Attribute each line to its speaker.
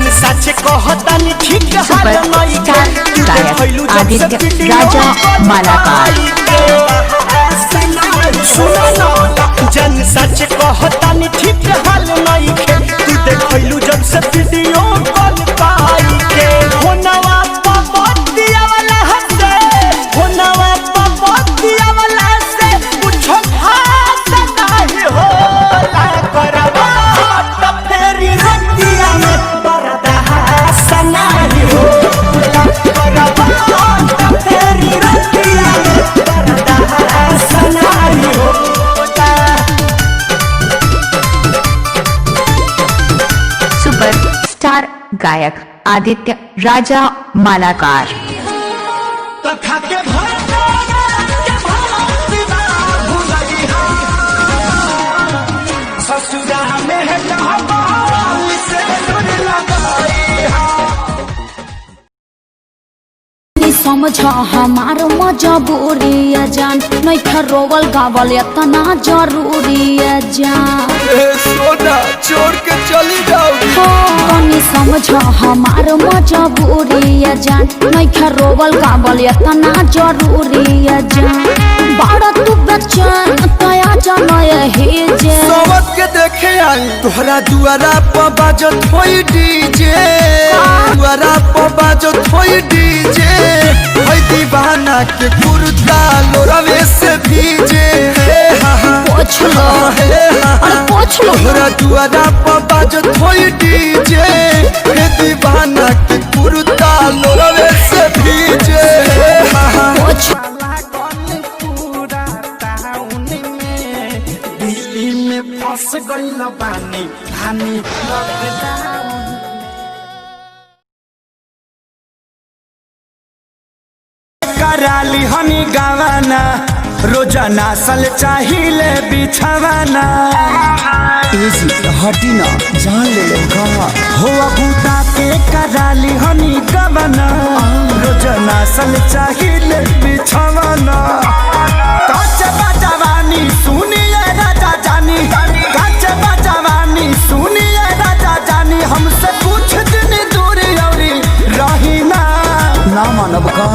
Speaker 1: जन सच कहतानी ठीक हाल नहीं के
Speaker 2: गायक आदित्य राजा मालाकार।
Speaker 1: सुनो ना जन सच कहतानी ठीक हाल नहीं के तू देखलू जब से वीडियो कॉल पाई के होनवा पपतिया वाला हसे होनवा पपतिया वाला से पूछो भाषा नहीं होला करवा त फेरी रतिया में बरदा हसा नहीं होला करवा त फेरी रतिया में बरदा हसा नहीं होला।
Speaker 2: सुपरस्टार गायक आदित्य राजा मालाकार।
Speaker 1: तथा के भरता के भरता भुलई हा ससुरा में है जहां से दूर लगाई हा।
Speaker 3: समझ हमार मजबूरी है जान नहीं रोवल गावल इतना जरूरी है जान
Speaker 4: सोना छोड़ के चली जाओ
Speaker 3: कनी समझ हमार मजबूरी है जान नहीं रोवल गावल इतना जरूरी है जान बड़ा तू बच्चन तया जाना यही जे
Speaker 4: सोवत के देखे आई तोहरा दुआरा पर बाजत होई डीजे दुआरा पर बाजत होई डीजे होई दीवाना के कुर्ता लोरावे से भीजे
Speaker 3: पूछ लो अरे पूछ लो
Speaker 4: तोहरा दुआरा पर बाजत होई डीजे हे दीवाना के कुर्ता लोरावे से भीजे
Speaker 3: पूछ
Speaker 1: दिल्ली में फंस गइल बानी हानि कराली हनी गावाना रोजाना सल चाहिए बिछावाना
Speaker 4: हटी ना जान ले लेगा
Speaker 1: हो बूटा के कराली हनी गावाना रोजाना सल चाहिए बिछावाना काचे बजवानी सुनिए राजा जानी काचे बजवानी सुनिए राजा जानी हमसे कुछ दिन दूर औरी रही ना
Speaker 4: ना मानव का